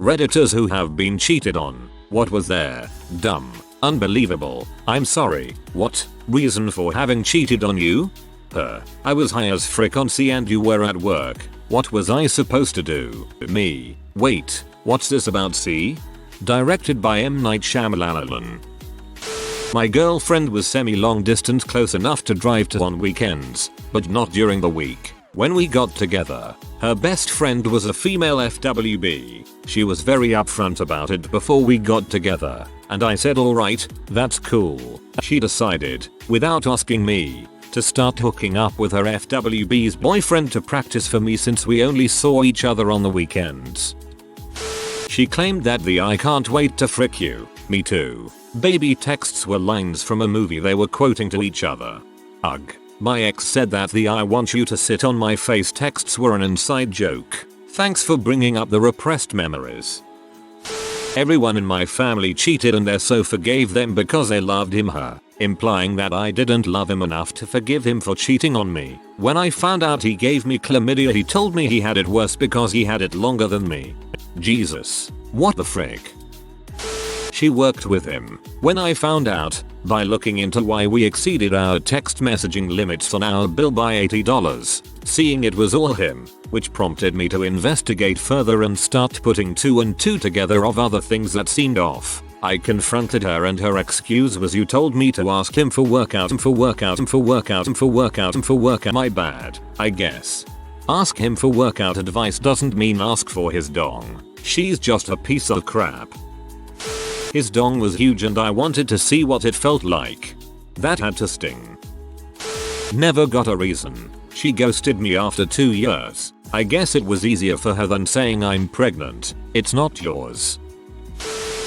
Redditors who have been cheated on. What was there? Dumb. Unbelievable. I'm sorry. What? Reason for having cheated on you? I was high as frick on C and you were at work. What was I supposed to do? Me. Wait. What's this about C? Directed by M. Night Shyamalan. My girlfriend was semi-long distance close enough to drive to on weekends, but not during the week. When we got together, her best friend was a female FWB. She was very upfront about it before we got together, and I said alright, that's cool. She decided, without asking me, to start hooking up with her FWB's boyfriend to practice for me since we only saw each other on the weekends. She claimed that the "I can't wait to frick you, me too" baby texts were lines from a movie they were quoting to each other. Ugh. My ex said that the "I want you to sit on my face" texts were an inside joke. Thanks for bringing up the repressed memories. Everyone in my family cheated and they so forgave them because they loved him/her, implying that I didn't love him enough to forgive him for cheating on me. When I found out he gave me chlamydia, he told me he had it worse because he had it longer than me. Jesus. What the frick? She worked with him. When I found out, by looking into why we exceeded our text messaging limits on our bill by $80, seeing it was all him, which prompted me to investigate further and start putting 2 and 2 together of other things that seemed off. I confronted her and her excuse was, "You told me to ask him for workout and for workout and for workout and for workout and for workout." My bad, I guess. Ask him for workout advice doesn't mean ask for his dong. She's just a piece of crap. His dong was huge and I wanted to see what it felt like. That had to sting. Never got a reason. She ghosted me after 2 years. I guess it was easier for her than saying "I'm pregnant. It's not yours."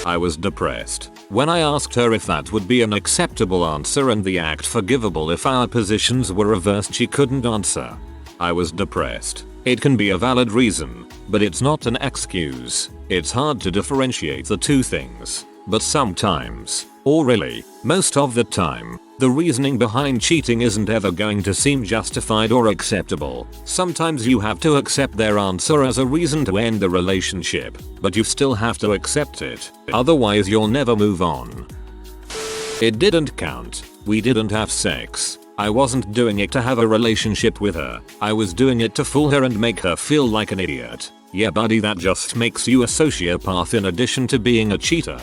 I was depressed. When I asked her if that would be an acceptable answer and the act forgivable if our positions were reversed, she couldn't answer. I was depressed. It can be a valid reason, but it's not an excuse. It's hard to differentiate the two things. But sometimes, or really, most of the time, the reasoning behind cheating isn't ever going to seem justified or acceptable. Sometimes you have to accept their answer as a reason to end the relationship, but you still have to accept it. Otherwise you'll never move on. It didn't count. We didn't have sex. I wasn't doing it to have a relationship with her. I was doing it to fool her and make her feel like an idiot. Yeah buddy, that just makes you a sociopath in addition to being a cheater.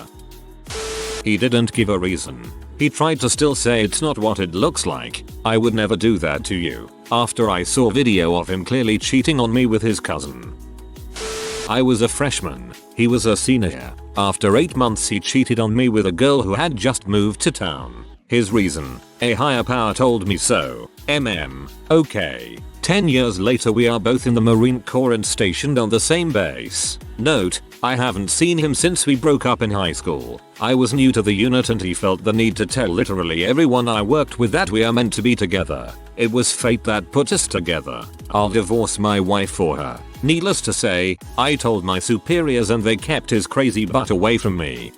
He didn't give a reason. He tried to still say it's not what it looks like. I would never do that to you. After I saw video of him clearly cheating on me with his cousin. I was a freshman. He was a senior. After 8 months he cheated on me with a girl who had just moved to town. His reason: a higher power told me so. Okay. 10 years later we are both in the Marine Corps and stationed on the same base. Note, I haven't seen him since we broke up in high school. I was new to the unit and he felt the need to tell literally everyone I worked with that we are meant to be together. It was fate that put us together. I'll divorce my wife for her. Needless to say, I told my superiors and they kept his crazy butt away from me.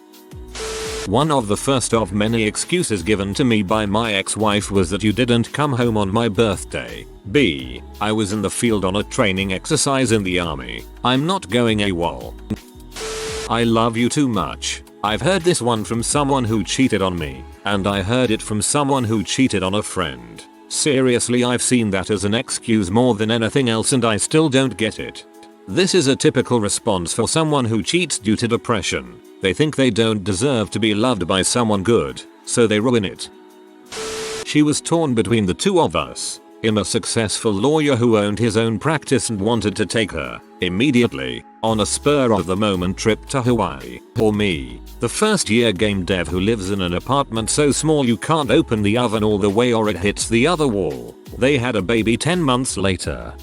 One of the first of many excuses given to me by my ex-wife was that you didn't come home on my birthday. B. I was in the field on a training exercise in the army. I'm not going AWOL. I love you too much. I've heard this one from someone who cheated on me, and I heard it from someone who cheated on a friend. Seriously, I've seen that as an excuse more than anything else and I still don't get it. This is a typical response for someone who cheats due to depression. They think they don't deserve to be loved by someone good, so they ruin it. She was torn between the two of us. Him, a successful lawyer who owned his own practice and wanted to take her, immediately, on a spur of the moment trip to Hawaii. Or me, the first year game dev who lives in an apartment so small you can't open the oven all the way or it hits the other wall. They had a baby 10 months later.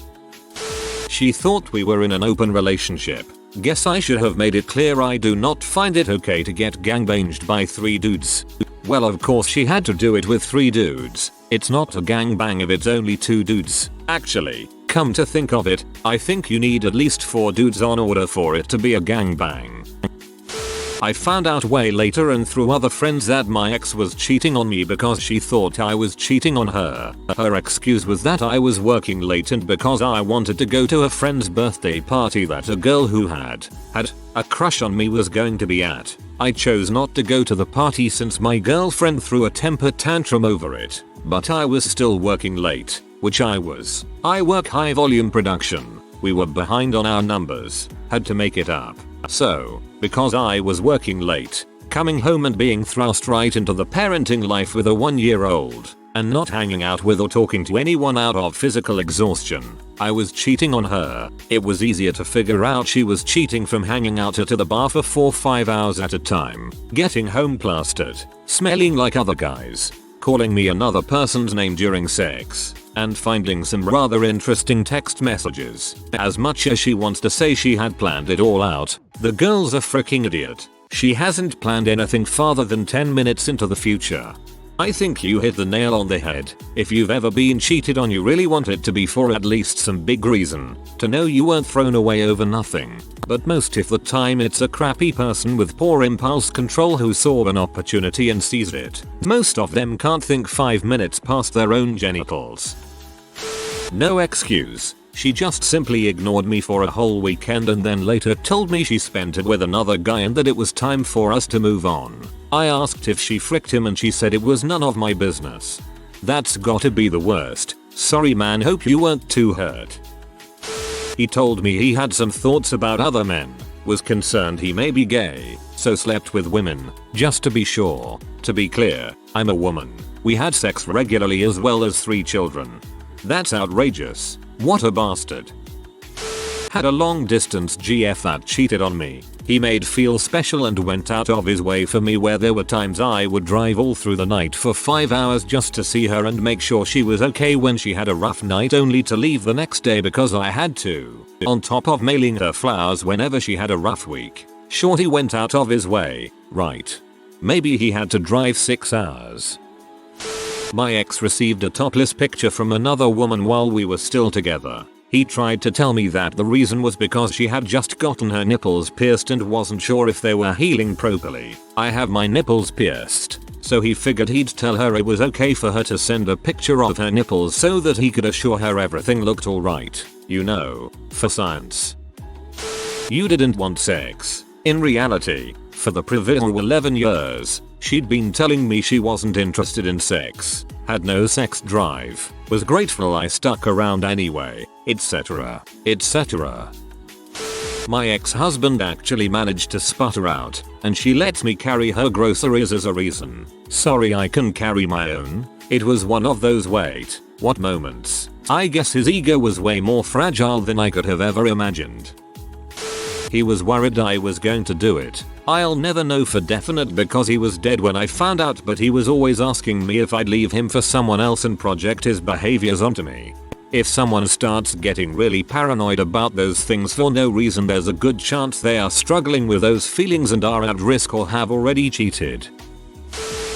She thought we were in an open relationship. Guess I should have made it clear I do not find it okay to get gangbanged by 3 dudes. Well, of course she had to do it with 3 dudes. It's not a gangbang if it's only 2 dudes. Actually, come to think of it, I think you need at least 4 dudes on order for it to be a gangbang. I found out way later and through other friends that my ex was cheating on me because she thought I was cheating on her. Her excuse was that I was working late and because I wanted to go to a friend's birthday party that a girl who had a crush on me was going to be at. I chose not to go to the party since my girlfriend threw a temper tantrum over it, but I was still working late, which I was. I work high volume production. We were behind on our numbers, had to make it up. So, because I was working late, coming home and being thrust right into the parenting life with a 1-year-old, and not hanging out with or talking to anyone out of physical exhaustion, I was cheating on her. It was easier to figure out she was cheating from hanging out at the bar for 4-5 hours at a time, getting home plastered, smelling like other guys, calling me another person's name during sex, and finding some rather interesting text messages. As much as she wants to say she had planned it all out, the girl's a freaking idiot. She hasn't planned anything farther than 10 minutes into the future. I think you hit the nail on the head. If you've ever been cheated on, you really want it to be for at least some big reason, to know you weren't thrown away over nothing. But most of the time it's a crappy person with poor impulse control who saw an opportunity and seized it. Most of them can't think 5 minutes past their own genitals. No excuse. She just simply ignored me for a whole weekend and then later told me she spent it with another guy and that it was time for us to move on. I asked if she fricked him and she said it was none of my business. That's gotta be the worst. Sorry man, hope you weren't too hurt. He told me he had some thoughts about other men, was concerned he may be gay, so slept with women, just to be sure. To be clear, I'm a woman. We had sex regularly as well as 3 children. That's outrageous. What a bastard. Had a long distance GF that cheated on me. He made feel special and went out of his way for me where there were times I would drive all through the night for 5 hours just to see her and make sure she was okay when she had a rough night, only to leave the next day because I had to. On top of mailing her flowers whenever she had a rough week. Shorty went out of his way, right? Maybe he had to drive 6 hours. My ex received a topless picture from another woman while we were still together. He tried to tell me that the reason was because she had just gotten her nipples pierced and wasn't sure if they were healing properly. I have my nipples pierced, so he figured he'd tell her it was okay for her to send a picture of her nipples so that he could assure her everything looked alright. You know, for science. You didn't want sex. In reality, for the previous 11 years, she'd been telling me she wasn't interested in sex, had no sex drive, was grateful I stuck around anyway, etc. etc. My ex-husband actually managed to sputter out, and she let me carry her groceries as a reason. Sorry, I can carry my own. It was one of those wait, what moments. I guess his ego was way more fragile than I could have ever imagined. He was worried I was going to do it. I'll never know for definite because he was dead when I found out, but he was always asking me if I'd leave him for someone else and project his behaviors onto me. If someone starts getting really paranoid about those things for no reason, there's a good chance they are struggling with those feelings and are at risk or have already cheated.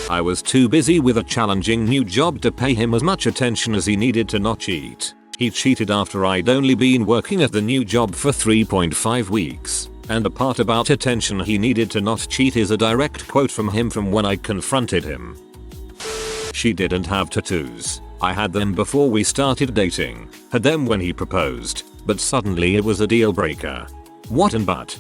I was too busy with a challenging new job to pay him as much attention as he needed to not cheat. He cheated after I'd only been working at the new job for 3.5 weeks. And the part about attention he needed to not cheat is a direct quote from him from when I confronted him. She didn't have tattoos. I had them before we started dating, had them when he proposed, but suddenly it was a deal breaker. What and but?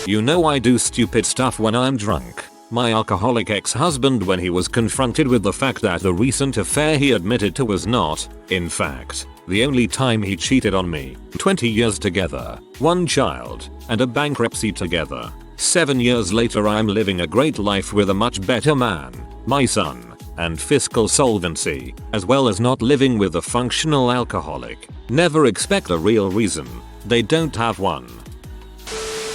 You know I do stupid stuff when I'm drunk. My alcoholic ex-husband, when he was confronted with the fact that the recent affair he admitted to was not, in fact, the only time he cheated on me. 20 years together, 1 child, and a bankruptcy together. 7 years later I'm living a great life with a much better man, my son, and fiscal solvency, as well as not living with a functional alcoholic. Never expect a real reason. They don't have one.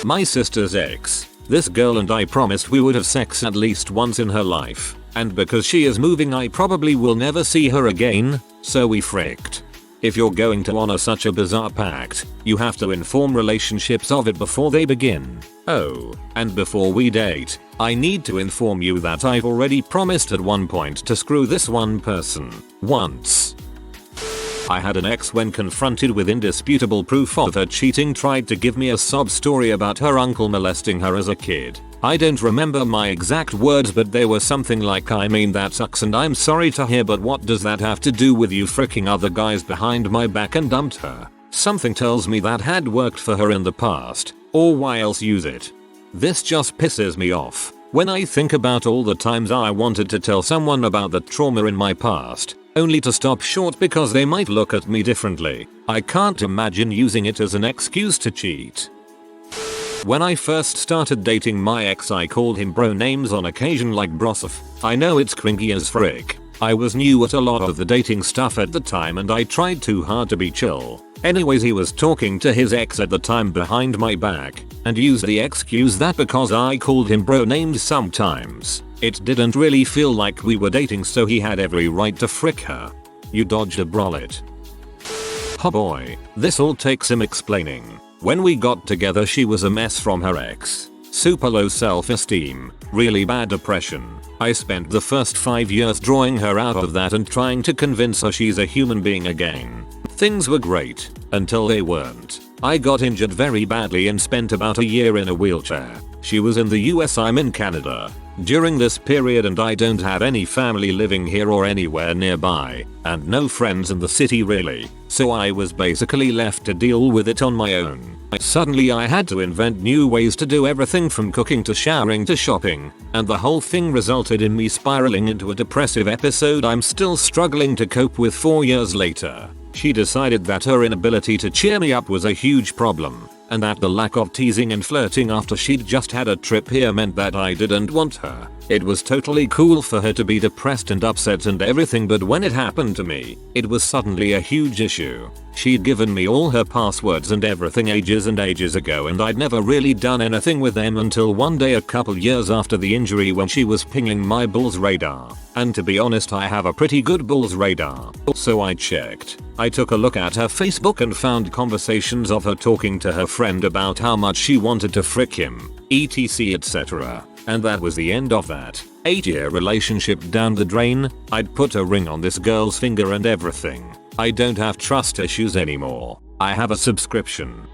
My sister's ex. This girl and I promised we would have sex at least once in her life, and because she is moving I probably will never see her again, so we fricked. If you're going to honor such a bizarre pact, you have to inform relationships of it before they begin. Oh, and before we date, I need to inform you that I've already promised at one point to screw this one person, once. I had an ex when confronted with indisputable proof of her cheating tried to give me a sob story about her uncle molesting her as a kid. I don't remember my exact words, but they were something like, I mean that sucks and I'm sorry to hear, but what does that have to do with you fricking other guys behind my back and dumped her? Something tells me that had worked for her in the past, or why else use it? This just pisses me off. When I think about all the times I wanted to tell someone about the trauma in my past, only to stop short because they might look at me differently, I can't imagine using it as an excuse to cheat. When I first started dating my ex, I called him bro names on occasion like brosif. I know it's cringy as frick. I was new at a lot of the dating stuff at the time and I tried too hard to be chill. Anyways, he was talking to his ex at the time behind my back and used the excuse that because I called him bro names sometimes, it didn't really feel like we were dating, so he had every right to frick her. You dodged a brollet. Oh boy, this all takes some explaining. When we got together she was a mess from her ex. Super low self-esteem, really bad depression. I spent the first 5 years drawing her out of that and trying to convince her she's a human being again. Things were great, until they weren't. I got injured very badly and spent about a year in a wheelchair. She was in the US, I'm in Canada. During this period, and I don't have any family living here or anywhere nearby, and no friends in the city really, so I was basically left to deal with it on my own. Suddenly I had to invent new ways to do everything from cooking to showering to shopping, and the whole thing resulted in me spiraling into a depressive episode I'm still struggling to cope with 4 years later. She decided that her inability to cheer me up was a huge problem, and that the lack of teasing and flirting after she'd just had a trip here meant that I didn't want her. It was totally cool for her to be depressed and upset and everything, but when it happened to me, it was suddenly a huge issue. She'd given me all her passwords and everything ages and ages ago, and I'd never really done anything with them until one day a couple years after the injury when she was pinging my Bulls radar. And to be honest, I have a pretty good Bulls radar. So I checked. I took a look at her Facebook and found conversations of her talking to her friend about how much she wanted to frick him, etc etc. And that was the end of that. 8-year relationship down the drain. I'd put a ring on this girl's finger and everything. I don't have trust issues anymore. I have a subscription.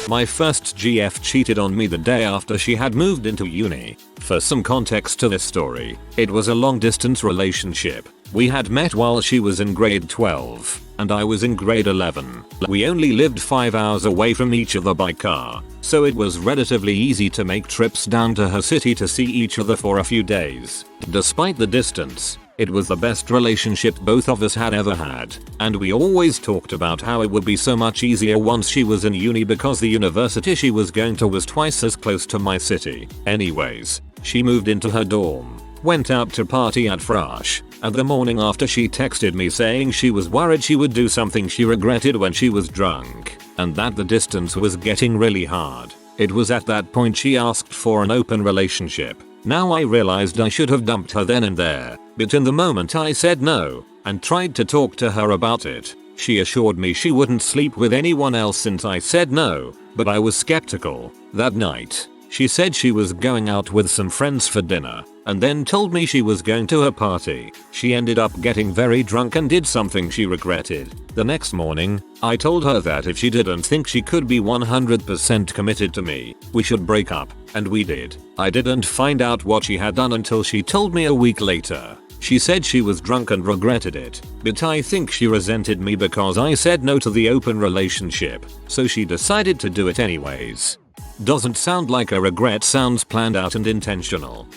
My first GF cheated on me the day after she had moved into uni. For some context to this story, it was a long distance relationship. We had met while she was in grade 12 and I was in grade 11. We only lived 5 hours away from each other by car, so it was relatively easy to make trips down to her city to see each other for a few days. Despite the distance, it was the best relationship both of us had ever had, and we always talked about how it would be so much easier once she was in uni because the university she was going to was twice as close to my city. Anyways, she moved into her dorm, went out to party at Fresh, and the morning after she texted me saying she was worried she would do something she regretted when she was drunk, and that the distance was getting really hard. It was at that point she asked for an open relationship. Now I realized I should have dumped her then and there, but in the moment I said no, and tried to talk to her about it. She assured me she wouldn't sleep with anyone else since I said no, but I was skeptical. That night, she said she was going out with some friends for dinner, and then told me she was going to a party. She ended up getting very drunk and did something she regretted. The next morning, I told her that if she didn't think she could be 100% committed to me, we should break up, and we did. I didn't find out what she had done until she told me a week later. She said she was drunk and regretted it, but I think she resented me because I said no to the open relationship, so she decided to do it anyways. Doesn't sound like a regret, sounds planned out and intentional.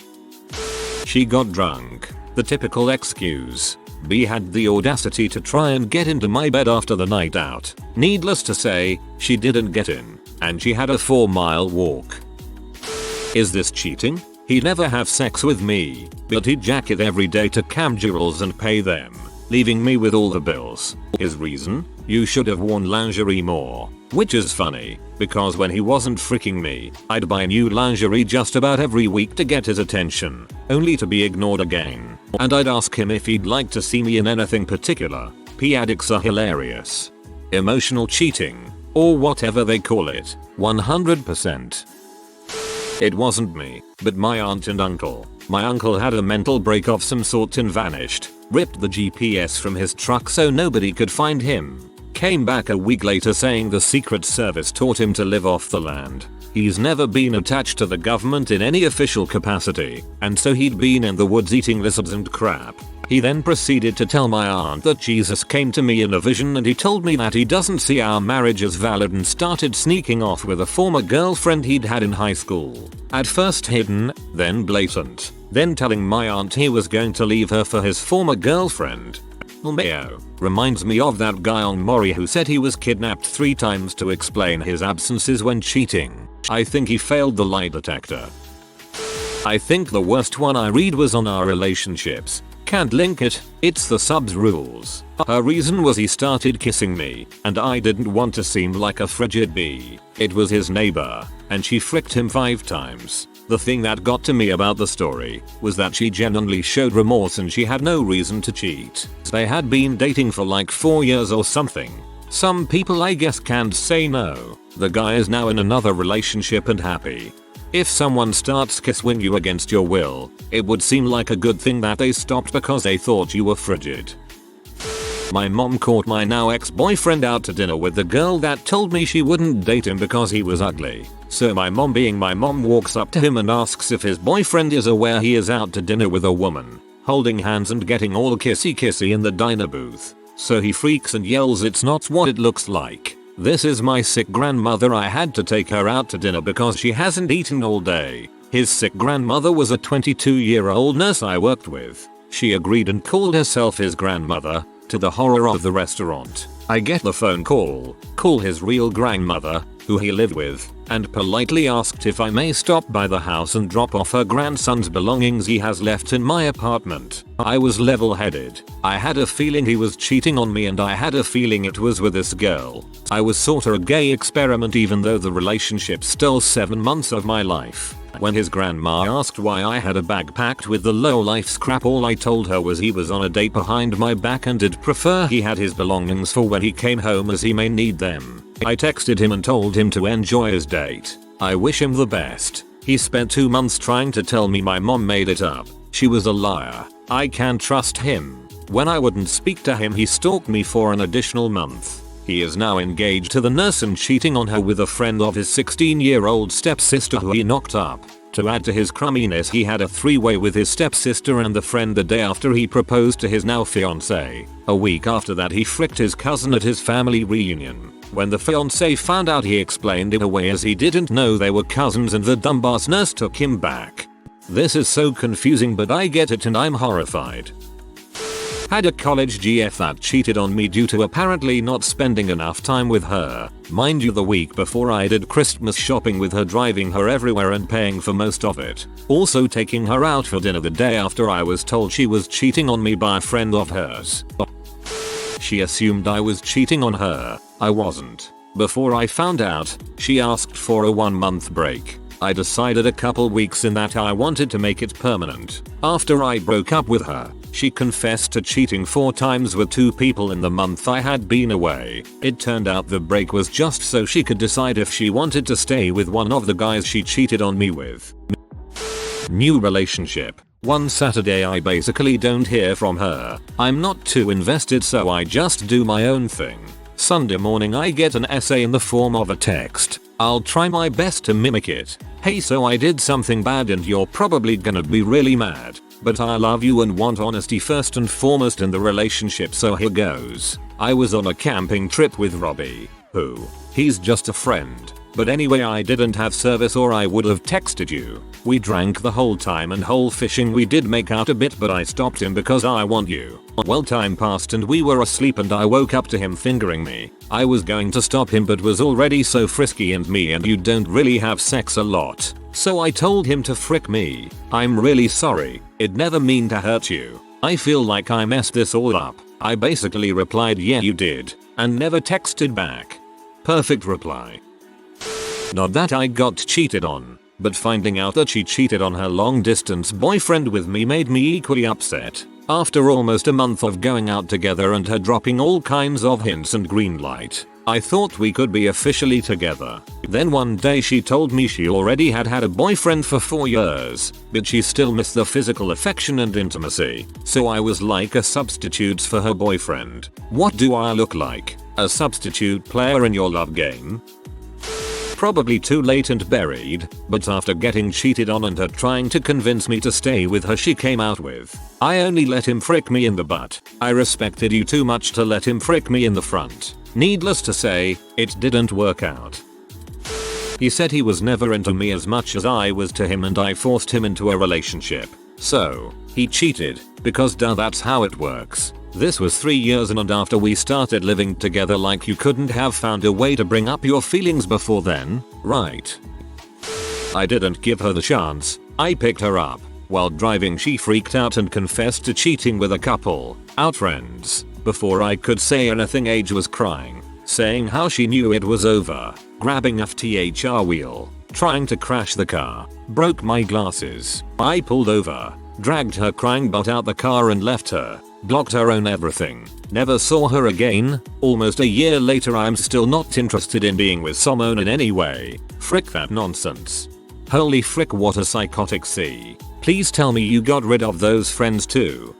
She got drunk. The typical excuse. B had the audacity to try and get into my bed after the night out. Needless to say, she didn't get in, and she had a 4-mile walk. Is this cheating? He'd never have sex with me, but he'd jack it every day to camgirls and pay them, leaving me with all the bills. His reason? You should have worn lingerie more. Which is funny, because when he wasn't freaking me, I'd buy new lingerie just about every week to get his attention, only to be ignored again. And I'd ask him if he'd like to see me in anything particular. P-addicts are hilarious. Emotional cheating, or whatever they call it, 100%. It wasn't me, but my aunt and uncle. My uncle had a mental break of some sort and vanished. Ripped the GPS from his truck so nobody could find him. Came back a week later saying the Secret Service taught him to live off the land. He's never been attached to the government in any official capacity, and so he'd been in the woods eating lizards and crap. He then proceeded to tell my aunt that Jesus came to me in a vision and he told me that he doesn't see our marriage as valid and started sneaking off with a former girlfriend he'd had in high school. At first hidden, then blatant. Then telling my aunt he was going to leave her for his former girlfriend. Mayo reminds me of that guy on Maury who said he was kidnapped 3 times to explain his absences when cheating. I think he failed the lie detector. I think the worst one I read was on our relationships. Can't link it, it's the subs rules. Her reason was he started kissing me, and I didn't want to seem like a frigid bee. It was his neighbor, and she fricked him 5 times. The thing that got to me about the story was that she genuinely showed remorse and she had no reason to cheat. They had been dating for like 4 years or something. Some people I guess can't say no. The guy is now in another relationship and happy. If someone starts kissing you against your will, it would seem like a good thing that they stopped because they thought you were frigid. My mom caught my now ex-boyfriend out to dinner with the girl that told me she wouldn't date him because he was ugly. So my mom being my mom walks up to him and asks if his boyfriend is aware he is out to dinner with a woman, holding hands and getting all kissy in the diner booth. So he freaks and yells it's not what it looks like. This is my sick grandmother, I had to take her out to dinner because she hasn't eaten all day. His sick grandmother was a 22-year-old nurse I worked with. She agreed and called herself his grandmother, to the horror of the restaurant. I get the phone call his real grandmother, who he lived with, and politely asked if I may stop by the house and drop off her grandson's belongings he has left in my apartment. I was level-headed. I had a feeling he was cheating on me and I had a feeling it was with this girl. I was sorta a gay experiment even though the relationship stole 7 months of my life. When his grandma asked why I had a bag packed with the low-life scrap, all I told her was he was on a date behind my back and did prefer he had his belongings for when he came home as he may need them. I texted him and told him to enjoy his date. I wish him the best. He spent 2 months trying to tell me my mom made it up. She was a liar. I can't trust him. When I wouldn't speak to him, he stalked me for an additional month. He is now engaged to the nurse and cheating on her with a friend of his 16-year-old stepsister who he knocked up. To add to his crumminess, he had a 3-way with his stepsister and the friend the day after he proposed to his now fiancée. A week after that, he fricked his cousin at his family reunion. When the fiancé found out, he explained it away as he didn't know they were cousins and the dumbass nurse took him back. This is so confusing, but I get it and I'm horrified. Had a college GF that cheated on me due to apparently not spending enough time with her. Mind you, the week before I did Christmas shopping with her, driving her everywhere and paying for most of it. Also taking her out for dinner the day after I was told she was cheating on me by a friend of hers. She assumed I was cheating on her. I wasn't. Before I found out, she asked for a 1-month break. I decided a couple weeks in that I wanted to make it permanent. After I broke up with her, she confessed to cheating 4 times with 2 people in the month I had been away. It turned out the break was just so she could decide if she wanted to stay with one of the guys she cheated on me with. New relationship. One Saturday I basically don't hear from her. I'm not too invested, so I just do my own thing. Sunday morning I get an essay in the form of a text. I'll try my best to mimic it. Hey, so I did something bad and you're probably gonna be really mad. But I love you and want honesty first and foremost in the relationship, so here goes. I was on a camping trip with Robbie, he's just a friend. But anyway, I didn't have service or I would have texted you. We drank the whole time and whole fishing. We did make out a bit, but I stopped him because I want you. Well, time passed and we were asleep and I woke up to him fingering me. I was going to stop him but was already so frisky, and me and you don't really have sex a lot. So I told him to frick me. I'm really sorry. It never mean to hurt you. I feel like I messed this all up. I basically replied, yeah you did, and never texted back. Perfect reply. Not that I got cheated on, but finding out that she cheated on her long distance boyfriend with me made me equally upset. After almost a month of going out together and her dropping all kinds of hints and green light, I thought we could be officially together. Then one day she told me she already had a boyfriend for 4 years, but she still missed the physical affection and intimacy. So I was like a substitute for her boyfriend. What do I look like? A substitute player in your love game? Probably too late and buried, but after getting cheated on and her trying to convince me to stay with her, she came out with, "I only let him frick me in the butt. I respected you too much to let him frick me in the front." Needless to say, it didn't work out. He said he was never into me as much as I was to him, and I forced him into a relationship. So, he cheated, because duh, that's how it works. This was 3 years in, and after we started living together, like you couldn't have found a way to bring up your feelings before then, right? I didn't give her the chance. I picked her up. While driving, she freaked out and confessed to cheating with a couple, out friends. Before I could say anything, Age was crying, saying how she knew it was over, grabbing FTHR wheel, trying to crash the car, broke my glasses. I pulled over, dragged her crying butt out the car and left her, blocked her on everything, never saw her again. Almost a year later, I'm still not interested in being with someone in any way. Frick that nonsense. Holy frick, what a psychotic. C. Please tell me you got rid of those friends too.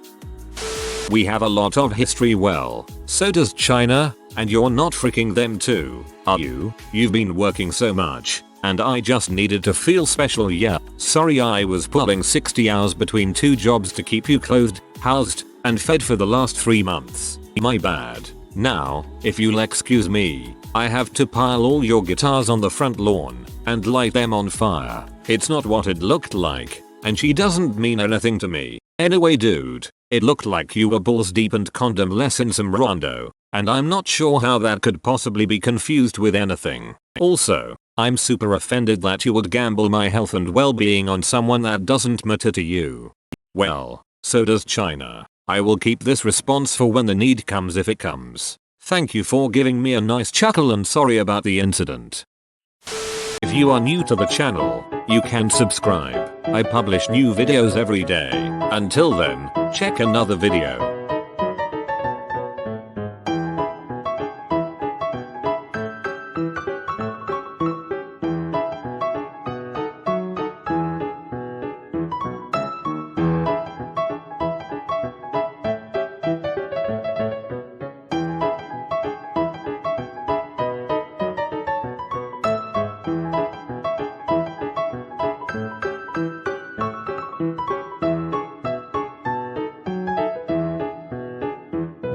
We have a lot of history. Well, so does China, and you're not freaking them too, are you? You've been working so much, and I just needed to feel special. Yeah, sorry, I was pulling 60 hours between 2 jobs to keep you clothed, housed, and fed for the last 3 months. My bad. Now, if you'll excuse me, I have to pile all your guitars on the front lawn and light them on fire. It's not what it looked like, and she doesn't mean anything to me. Anyway, dude, it looked like you were balls deep and condom-less in some Rondo, and I'm not sure how that could possibly be confused with anything. Also, I'm super offended that you would gamble my health and well-being on someone that doesn't matter to you. Well, so does China. I will keep this response for when the need comes, if it comes. Thank you for giving me a nice chuckle, and sorry about the incident. If you are new to the channel, you can subscribe. I publish new videos every day. Until then, check another video.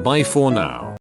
Bye for now.